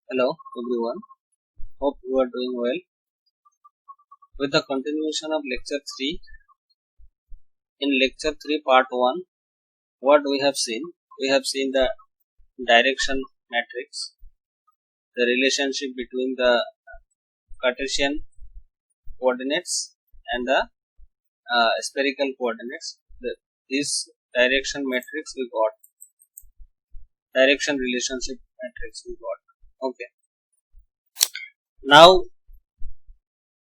Hello everyone, hope you are doing well. With the continuation of lecture 3, in lecture 3 part 1, what we have seen? We have seen the direction matrix, the relationship between the Cartesian coordinates and the spherical coordinates. This direction matrix we got, direction relationship matrix we got. Okay. Now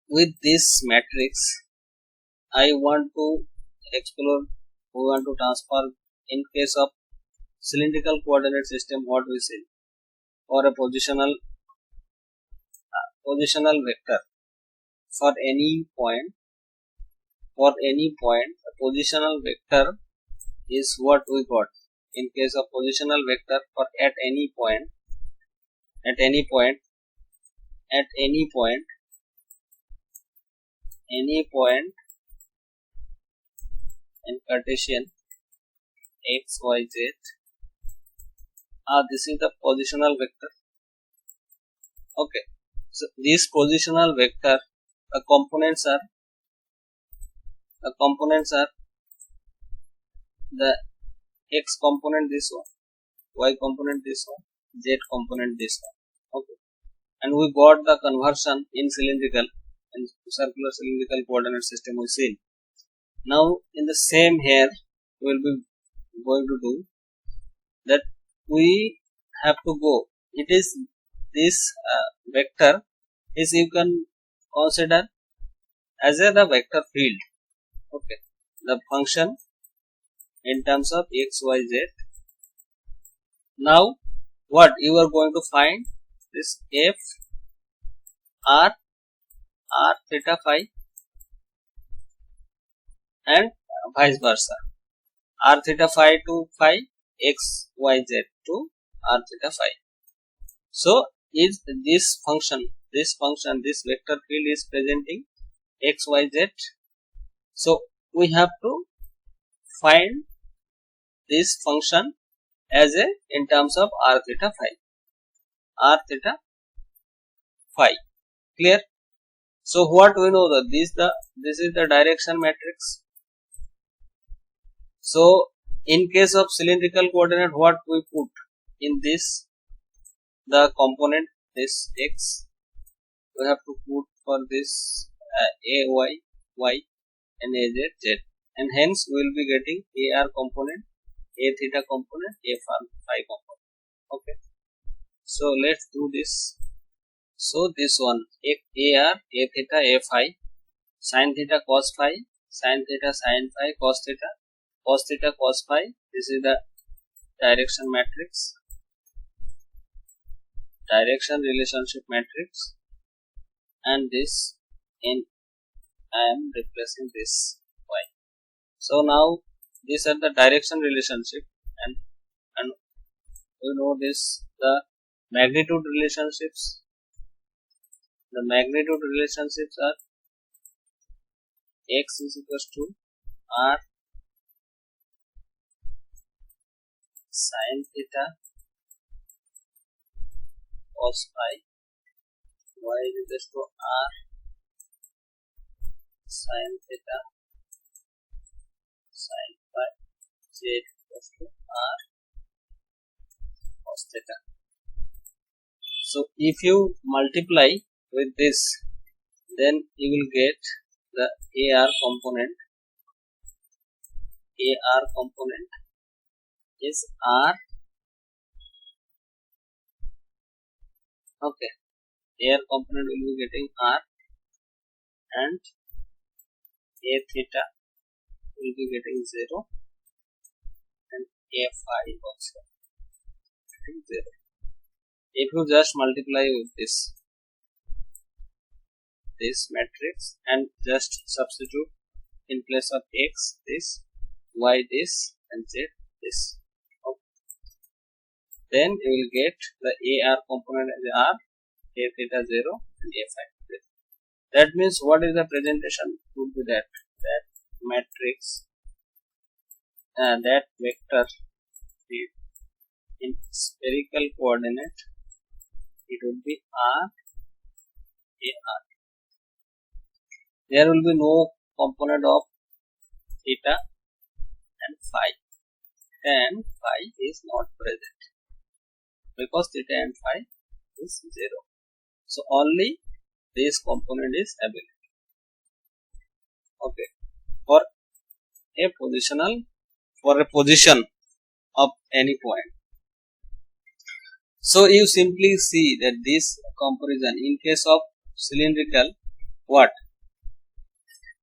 with this matrix, I want to explore, we want to transfer in case of cylindrical coordinate system what we see, or a positional vector for any point. For any point, a positional vector is what we got. In case of positional vector for at any point, in Cartesian x, y, z. This is the positional vector. Okay. So this positional vector, the components are the x component this one, y component this one, z component this one. Okay. And we got the conversion in cylindrical and circular cylindrical coordinate system we seen. Now in the same here we will be going to do that. We have to go, it is this vector is you can consider as the vector field. Okay, the function in terms of x, y, z. Now what you are going to find, this f r theta phi and vice versa, r theta phi to phi, x, y, z to r theta phi. So is this function, this vector field is presenting x, y, z. So we have to find this function as a in terms of r theta phi. Clear? So what we know that this is the direction matrix. So in case of cylindrical coordinate, what we put in this, the component this x, we have to put for this a y and a z, and hence we will be getting a r component, a theta component, a phi component. Okay. So let's do this. So this one a r, a theta, a phi, sin theta, cos phi, sin theta, sin phi, cos theta, cos phi. This is the direction matrix, direction relationship matrix, and this in I am replacing this y. So now these are the direction relationship, and we know this, the magnitude relationships. The magnitude relationships are x is equals to r sin theta cos phi, y is equals to r sin theta sin phi, z is equals to r cos theta. So if you multiply with this, then you will get the AR component. AR component is R. Okay, AR component will be getting R, and A theta will be getting 0, and A phi also getting 0. If you just multiply with this matrix and just substitute in place of x this, y this, and z this, okay, then you will get the AR component as R, A theta 0, and A phi 0. That means what is the presentation? Would be that matrix, that vector field in spherical coordinate it will be R A R. There will be no component of theta and phi. Theta and phi is not present because theta and phi is 0. So only this component is available. Okay, for a position of any point. So you simply see that this comparison in case of cylindrical, what?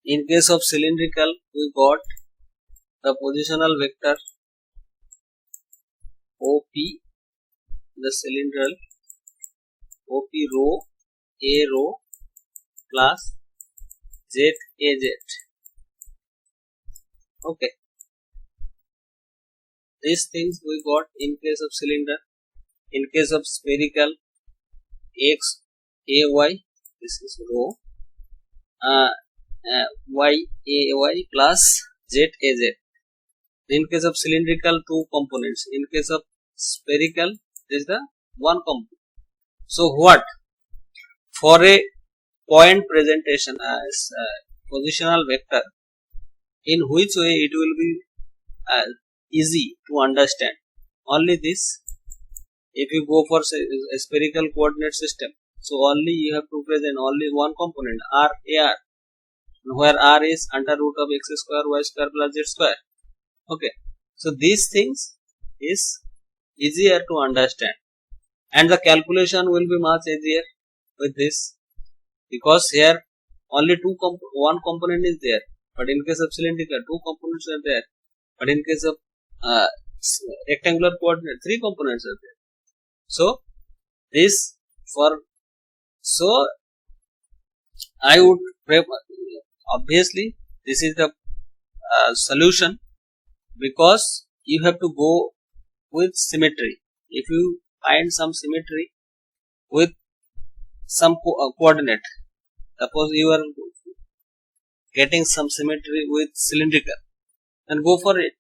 In case of cylindrical, we got the positional vector OP, the cylindrical OP rho A rho plus Z A Z. Okay. These things we got in case of cylinder. In case of spherical, X A Y, this is rho, Y A Y plus Z A Z. In case of cylindrical, two components. In case of spherical, this is the one component. So what? For a point presentation as positional vector, in which way it will be easy to understand? Only this. If you go for a spherical coordinate system, so only you have to present only one component, R A R, where R is under root of x square y square plus z square. Okay, so these things is easier to understand, and the calculation will be much easier with this, because here only one component is there, but in case of cylindrical, two components are there, but in case of rectangular coordinate, three components are there. So this I would obviously this is the solution, because you have to go with symmetry. If you find some symmetry with some coordinate, suppose you are getting some symmetry with cylindrical, then go for it,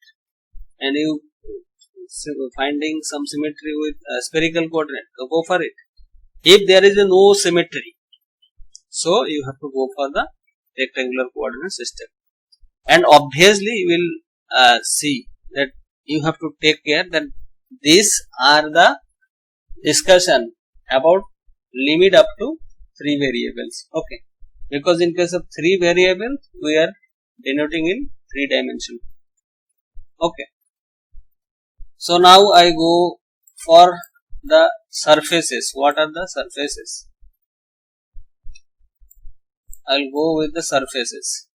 and you finding some symmetry with spherical coordinate, so go for it. If there is no symmetry, so you have to go for the rectangular coordinate system, and obviously you will see that you have to take care that these are the discussion about limit up to 3 variables. Okay, because in case of 3 variables we are denoting in 3 dimension. Okay. So now I go for the surfaces. What are the surfaces? I'll go with the surfaces.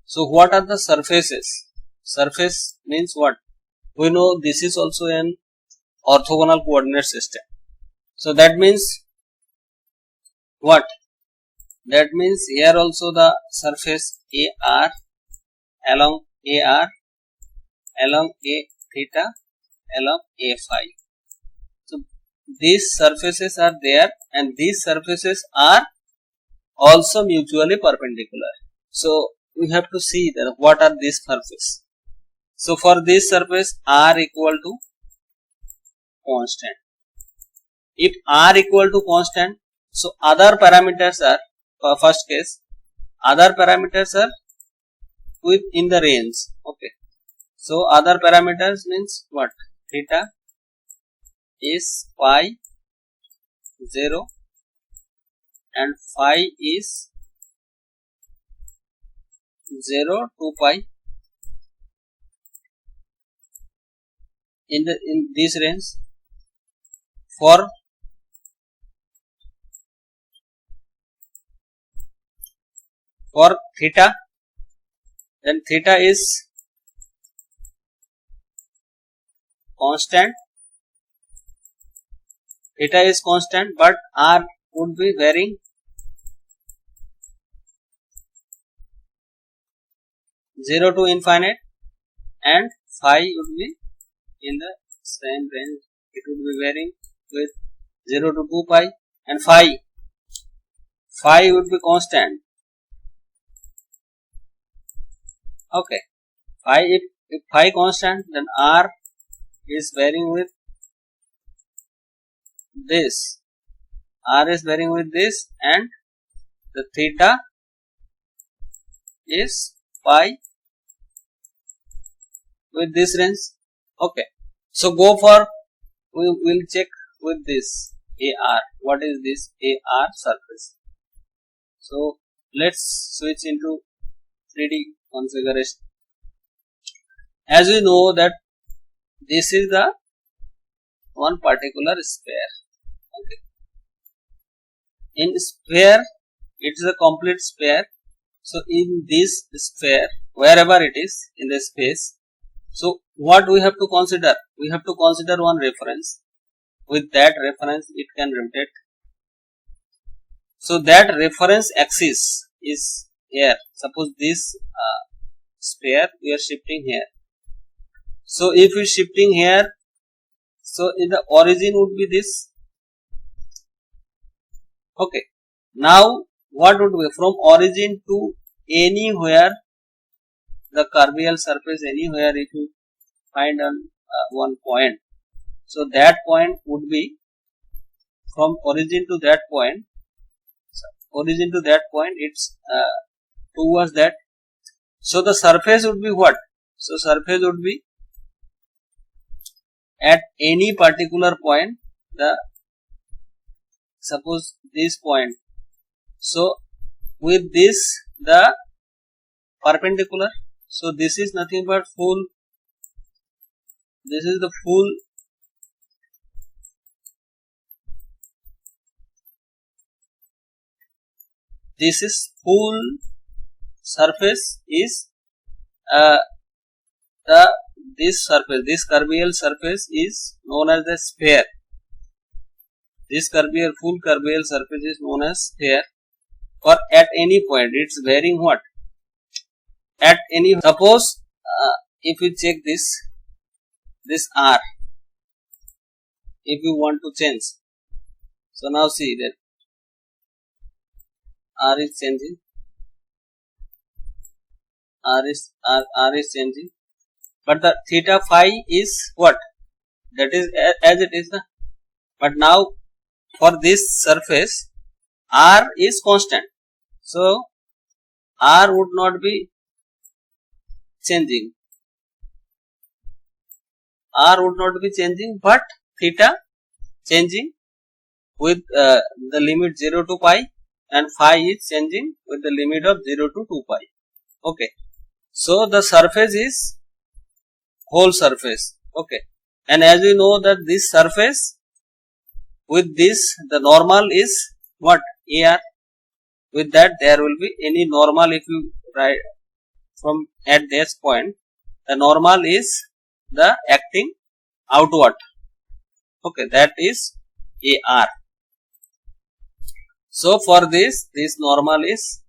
So what are the surfaces? Surface means what? We know this is also an orthogonal coordinate system. So that means what? That means here also the surface AR along AR along A theta along A phi. So these surfaces are there, and these surfaces are also mutually perpendicular. So we have to see that what are these surfaces. So for this surface R equal to constant. If R equal to constant, so other parameters are, for first case, other parameters are within the range. Okay. So other parameters means what? Theta is pi 0 and phi is 0 to pi. In this range. For theta, then theta is constant. Theta is constant, but R would be varying. Zero to infinite, and phi would be in the same range. It would be varying with 0 to 2 pi, and phi would be constant. Okay, phi, if phi constant, then R is varying with this R is varying with this, and the theta is pi with this range. Okay, so go for, we will check with this AR. What is this AR surface? So let's switch into 3D configuration. As we know that this is the one particular sphere. Okay. In sphere, it is a complete sphere. So in this sphere, wherever it is in the space, so what we have to consider? We have to consider one reference. With that reference, it can rotate. So that reference axis is here. Suppose this sphere we are shifting here. So if we shifting here, so in the origin would be this. Okay. Now what would be from origin to anywhere, the curvial surface anywhere, if you find on one point, so that point would be from origin to that point. Origin to that point, it's towards that. So the surface would be what? So surface would be at any particular point, the suppose this point. So with this the perpendicular. So this is nothing but full. This is the full. This is full surface is this surface, this curvial surface is known as the sphere. This curvial, full curvial surface is known as sphere. Or at any point, it's varying what? At any, suppose if we check this R, if you want to change. So now see that R is changing. R is changing, but the theta phi is what? That is as it is. But now for this surface, R is constant. So R would not be changing. R would not be changing, but theta changing with the limit 0 to pi, and phi is changing with the limit of 0 to 2 pi. Okay. So the surface is whole surface. Okay. And as we know that this surface with this, the normal is what? AR. With that there will be any normal, if you write from at this point, the normal is the acting outward. Okay, that is AR. So for this normal is,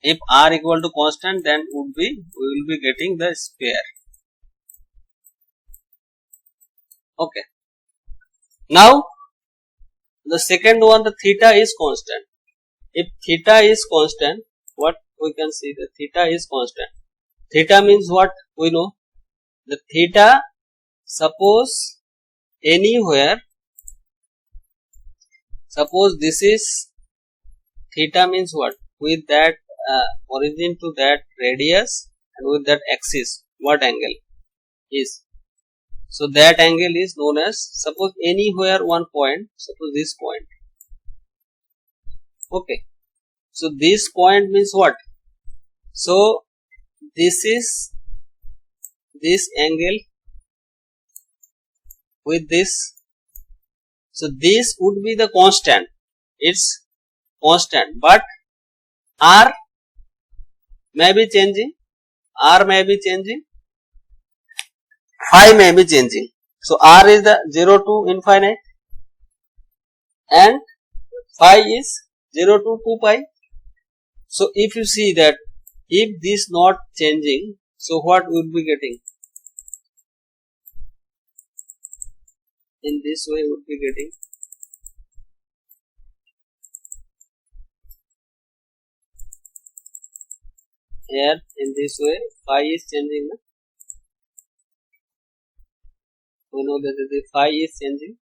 if R equal to constant, then we will be getting the sphere. Okay. Now the second one, the theta is constant. If theta is constant, what we can see, the theta is constant. Theta means what? We know the theta, suppose anywhere, suppose this is theta means what? With that origin to that radius and with that axis, what angle is? So that angle is known as, suppose anywhere one point, suppose this point. Okay. So this point means what? So this is this angle with this. So this would be the constant. It's constant, but R may be changing. R may be changing. Phi may be changing. So R is the 0 to infinite and phi is 0 to 2 pi. So if you see that if this not changing, so what we will be getting? In this way we would be getting here, in this way phi is changing. We know that the phi is changing,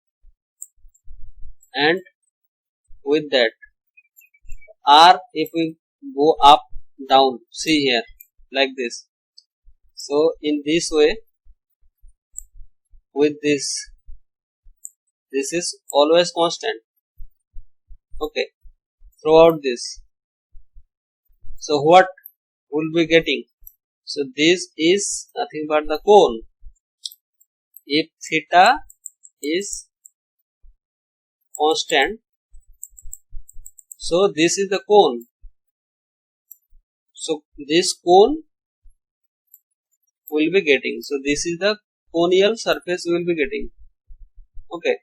and with that r, if we go up down, see here like this, so in this way, with this is always constant, okay, throughout this. So what will be getting? So this is nothing but the cone. If theta is constant, so this is the cone. So this cone will be getting. So this is the conial surface we will be getting. Okay.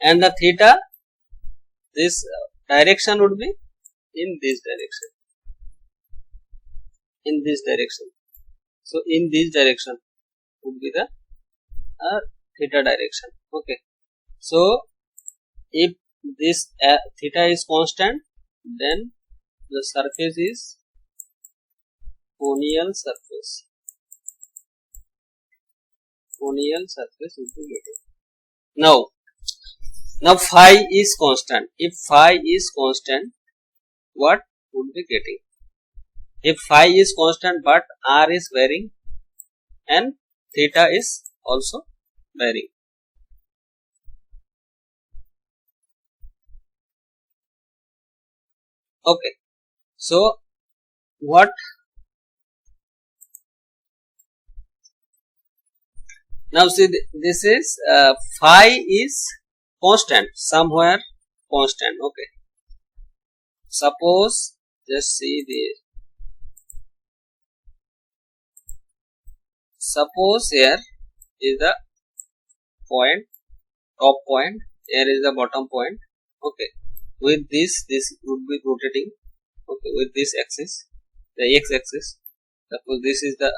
And the theta, this direction would be in this direction. In this direction. So in this direction would be the theta direction. Okay. So if this theta is constant, then the surface is conial surface. Conial surface will be getting. Now phi is constant. If phi is constant, what would be getting? If phi is constant but r is varying and theta is also varying. Okay. So what? Now see, this is phi is constant, somewhere constant. Okay. Suppose, just see this. Suppose here is the point, top point, here is the bottom point. Okay. With this would be rotating. Okay. With this axis, the x axis. Suppose this is the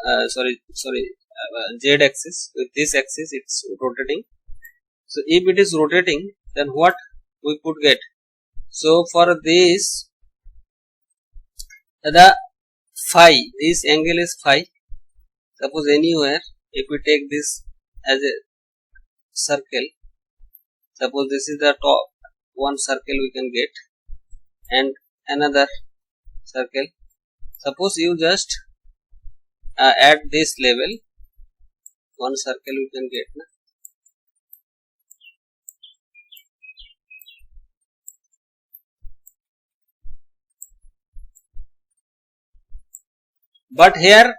z axis. With this axis, it's rotating. So if it is rotating, then what we could get? So for this, the phi, this angle is phi. Suppose anywhere, if we take this as a circle, suppose this is the top one circle we can get, and another circle. Suppose you just at this level, one circle you can get. Na? But here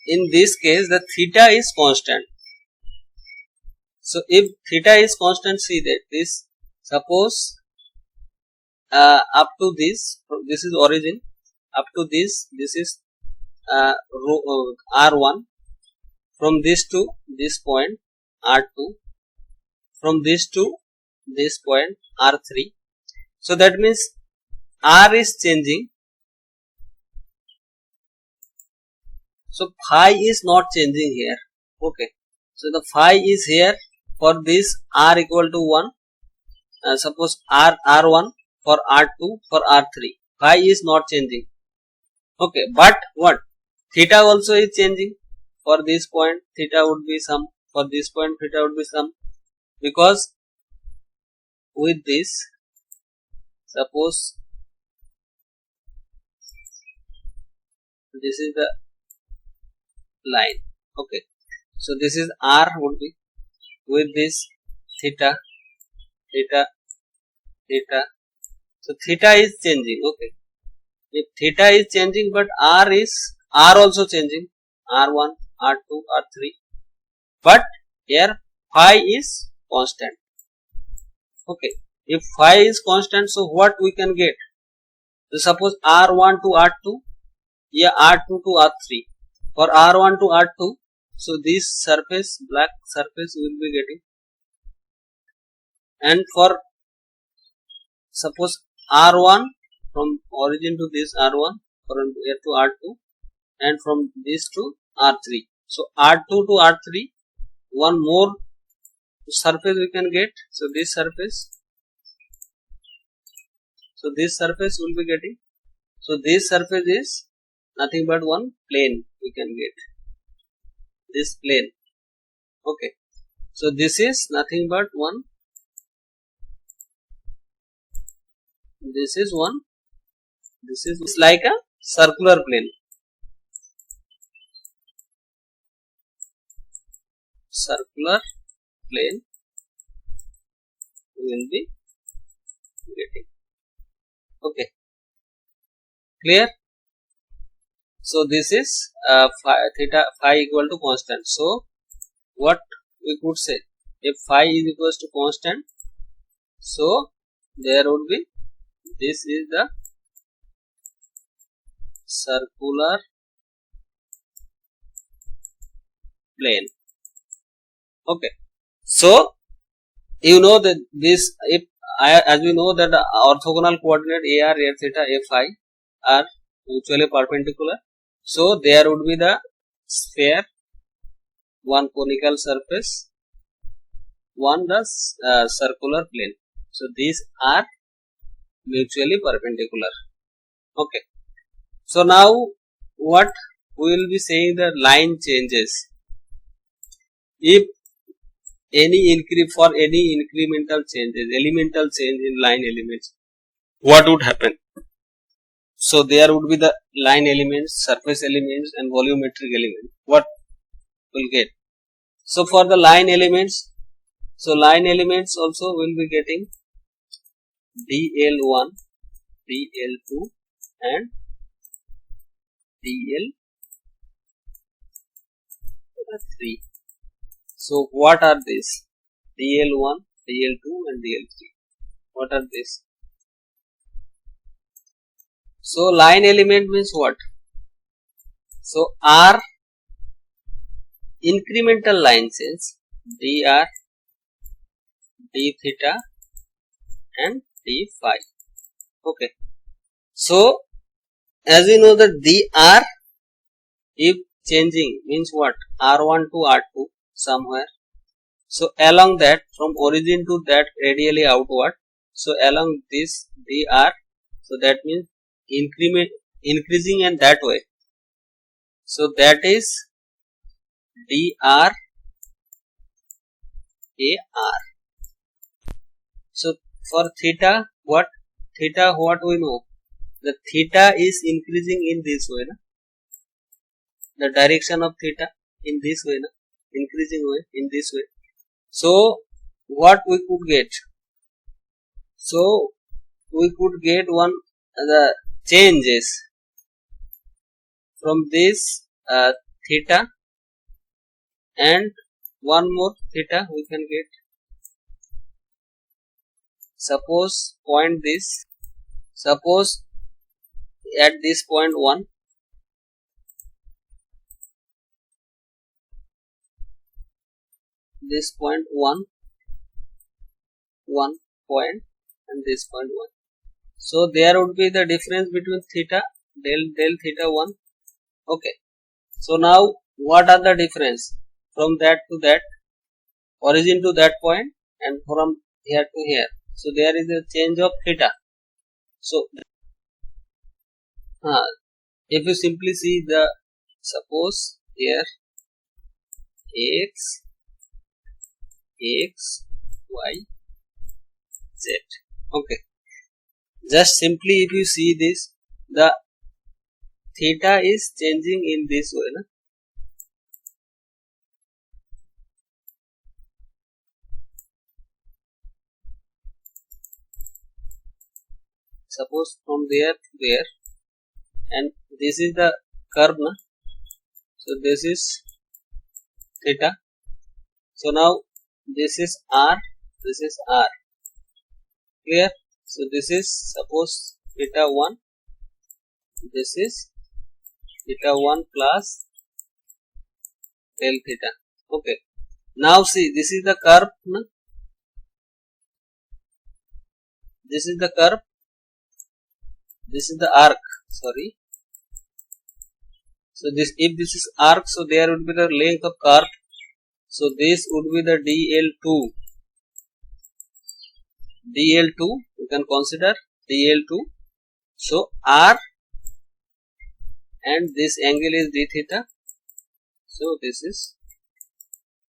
in this case the theta is constant. So if theta is constant, see that this, suppose up to this is origin, up to this is R1, from this to this point R2, from this to this point R3. So that means R is changing. So phi is not changing here. Okay. So the phi is here for this R equal to 1. Suppose R1 for R2 for R3. Phi is not changing. Okay. But what? Theta also is changing. For this point theta would be some. For this point theta would be some. Because with this, suppose this is the line. Okay. So this is R would be with this theta. So theta is changing. Okay. If theta is changing, but R also changing. R1, R2, R3. But here phi is constant. Okay. If phi is constant, so what we can get? So suppose R1 to R2, yeah, R2 to R3. For R1 to R2, so this surface, black surface we will be getting. And for suppose R1 from origin to this R1, from here to R2, and from this to R3. So R2 to R3, one more surface we can get. So this surface. So this surface will be getting. So this surface is nothing but one plane we can get. This plane. Okay. So this is nothing but one this is one, this is like a circular plane. Circular plane will be getting. Okay, clear? So this is theta phi equal to constant. So what we could say, if phi is equals to constant, so there would be, this is the circular plane. Okay, so you know that this, if as we know that the orthogonal coordinate AR, A theta, A phi are mutually perpendicular. So there would be the sphere, one conical surface, one the circular plane. So these are mutually perpendicular. Okay. So now what we will be saying, the line changes. If any for any incremental changes, elemental change in line elements, what would happen? So there would be the line elements, surface elements and volumetric elements. What will get? So for the line elements, so line elements also will be getting dl1, dl2 and dl3. So what are these? dl1, dl2 and dl3. What are these? So line element means what? So R incremental line change, dr, d theta and d phi. Okay. So as we know that dr, if changing means what? R1 to R2 somewhere. So along that, from origin to that radially outward, so along this dr, so that means increasing in that way. So that is dr AR. So for theta, what? Theta, what we know? The theta is increasing in this way, na? The direction of theta in this way, na? Increasing way in this way. So what we could get? So we could get one the changes from this theta, and one more theta we can get. Suppose point this, suppose at this point 1, this point 1 point and this point 1. So there would be the difference between theta, del theta 1. Okay. So now what are the difference from that to that, origin to that point and from here to here? So there is a change of theta. So if you simply see the, suppose here x, y, z. Okay. Just simply if you see this, the theta is changing in this way, na? Suppose from there to there, and this is the curve, na? So this is theta. So now this is r, this is r. Clear? So this is suppose theta 1, this is theta 1 plus del theta. Okay. Now see, this is the curve, na? This is the curve, this is the arc, sorry. So this, if this is arc, so there would be the length of curve. So this would be the dl2. dl2, you can consider dl2. So r, and this angle is d theta. So this is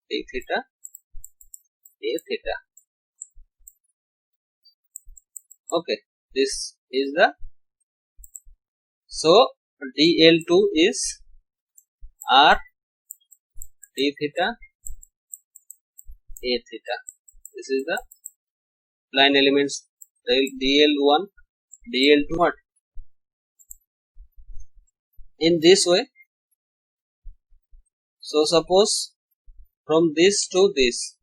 d theta, a theta. Okay. this is the, so dl2 is r d theta a theta. This is the line elements, dl1 dl2 what in this way. So suppose from this to this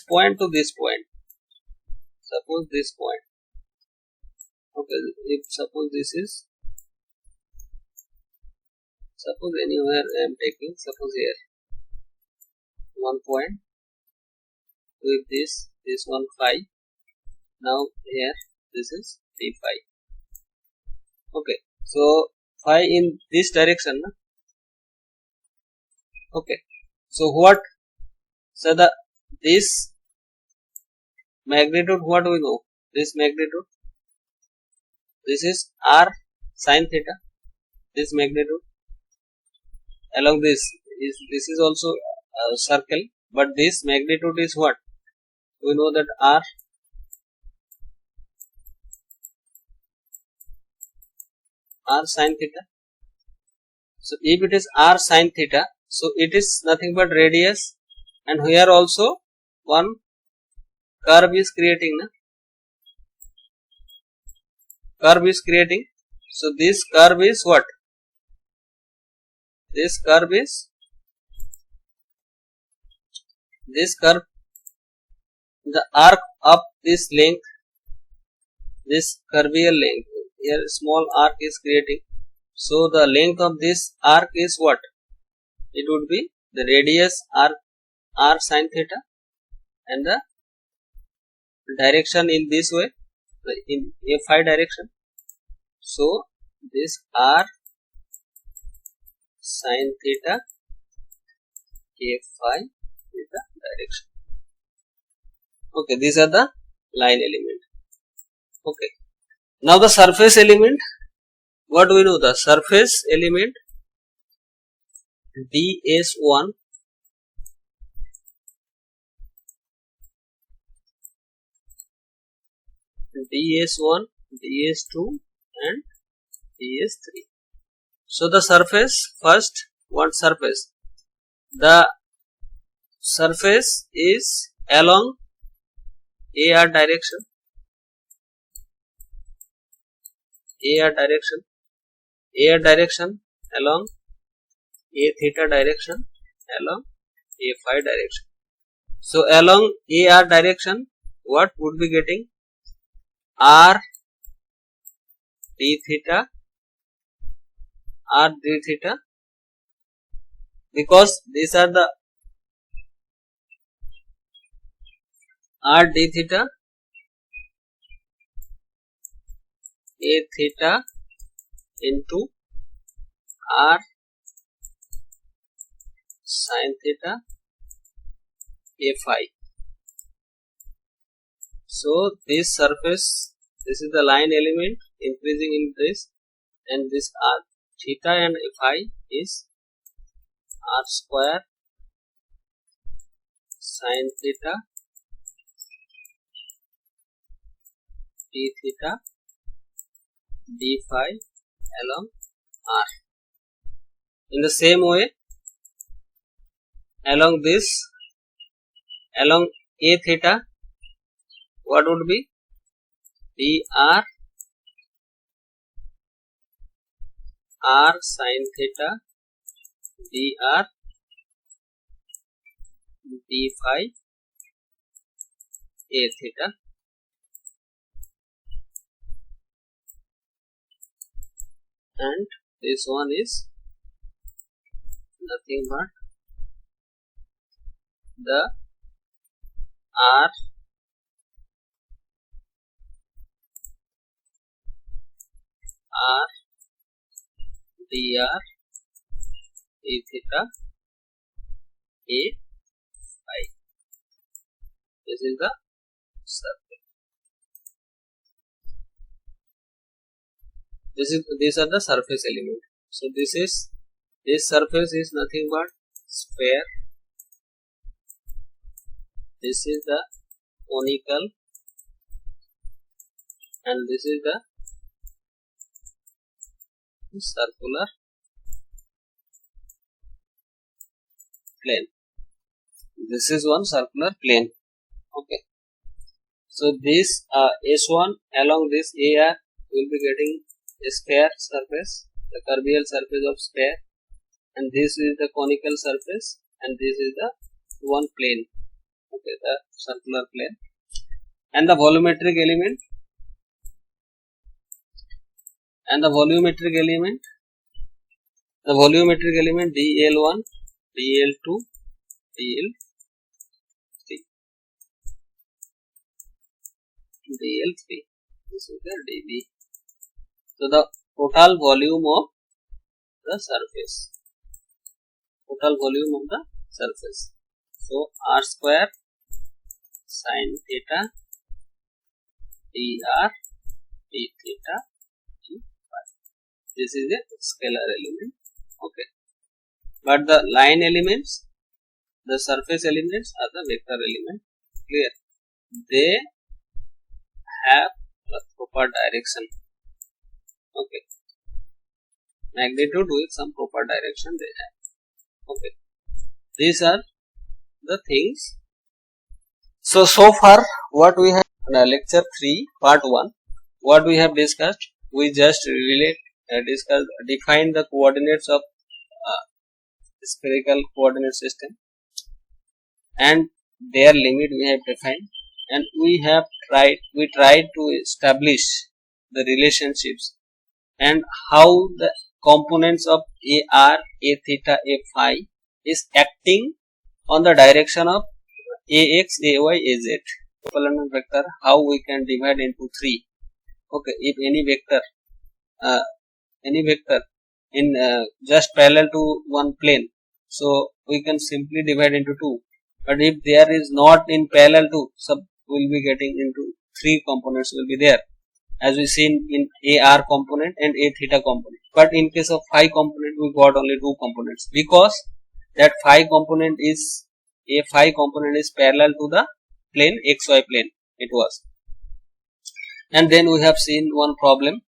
point to this point, suppose this point, okay, if suppose this is, suppose anywhere I am taking, suppose here one point with this one phi, now here this is d phi, okay, so phi in this direction, na? Okay, so what, so the this magnitude, what we know, this magnitude, this is r sin theta, this magnitude along this is also a circle, but this magnitude is what, we know that r sin theta. So if it is r sin theta, so it is nothing but radius, and here also one curve is creating, na? Curve is creating. So this curve is what? This curve is, this curve, the arc of this length, this curvature length, here small arc is creating. So the length of this arc is what? It would be the radius r sin theta, and the direction in this way, in a phi direction. So this r sin theta a phi is the direction. Okay, these are the line element. Okay, now the surface element, what do we know? The surface element ds1 ds1 ds2 and ds3. So the surface, first what surface? The surface is along AR direction, AR direction along A theta direction, along A phi direction. So along AR direction, what would be getting? R d theta, r d theta, because these are the r d theta, a theta into r sin theta a phi. So this surface, this is the line element increasing in this, and this r theta and phi is r square sin theta d theta d phi along r. In the same way, along this, along a theta, what would be? dr r sin theta dr d phi a theta, and this one is nothing but the r dr a theta a phi. This is the surface. These are the surface element. So this surface is nothing but sphere. This is the conical and this is the circular plane. This is one circular plane. Okay. So this S1 along this AR will be getting a sphere surface, the curvial surface of sphere, and this is the conical surface, and this is the one plane. Okay, the circular plane, and the volumetric element, DL1, DL2, DL3. This is the dB. So the total volume of the surface. So R square sin theta dr d theta in phi. This is a scalar element. Okay. But the line elements, the surface elements are the vector element. Clear? They have a proper direction. Okay. Magnitude with some proper direction they have. Okay. These are the things. So far what we have in lecture 3 part 1, what we have discussed, we just define the coordinates of spherical coordinate system, and their limit we have defined, and we tried to establish the relationships and how the components of AR, A theta, A phi is acting on the direction of AX, AY, AZ. Element vector, how we can divide into 3. Okay, if any vector in just parallel to one plane, so we can simply divide into 2. But if there is not in parallel to, will be getting into 3 components will be there, as we seen in AR component and A theta component. But in case of phi component, we got only 2 components, because that phi component is parallel to the plane XY plane it was. And then we have seen one problem.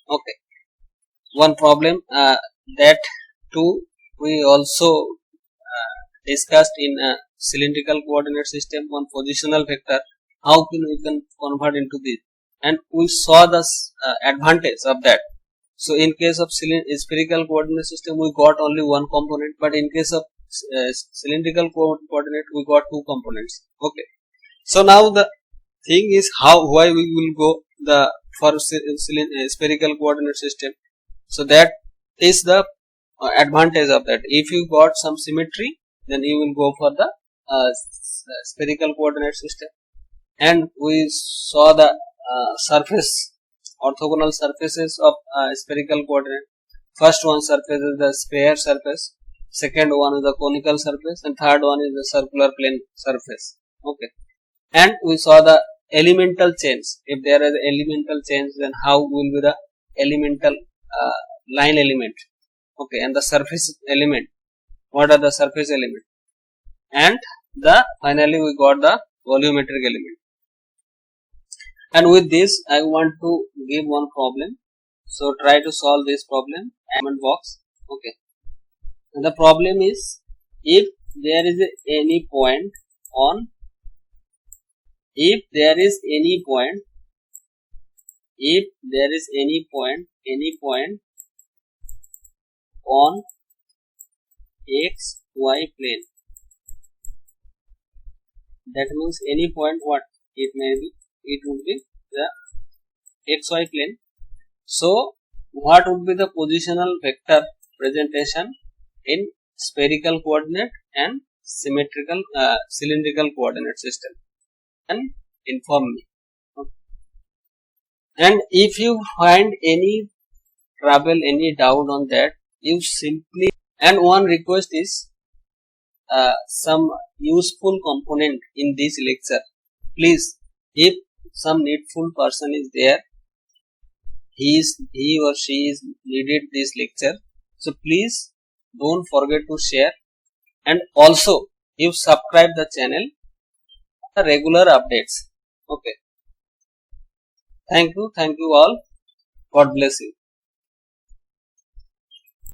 Okay, one problem that too we also discussed in a cylindrical coordinate system, one positional vector, how we can convert into this, and we saw the advantage of that. So in case of spherical coordinate system, we got only one component, but in case of cylindrical coordinate, we got 2 components. Okay. So now the thing is why we will go for spherical coordinate system. So that is the advantage of that. If you got some symmetry, then you will go for the spherical coordinate system. And we saw the orthogonal surfaces of spherical coordinate. First one surface is the sphere surface, second one is the conical surface, and third one is the circular plane surface. Okay. And we saw the elemental change. If there is elemental change, then how will be the elemental line element? Okay, and the surface element. What are the surface element? And finally we got the volumetric element. And with this, I want to give one problem. So try to solve this problem. Comment box. Okay. And the problem is, if there is any point on on XY plane, that means any point what it would be the XY plane. So what would be the positional vector presentation in spherical coordinate and cylindrical coordinate system? And inform me. Okay. And if you find any trouble, any doubt on that, you simply, and one request is some useful component in this lecture. Please, if some needful person is there, he or she is needed this lecture, so please don't forget to share, and also you subscribe the channel for regular updates. Okay. Thank you all. God bless you.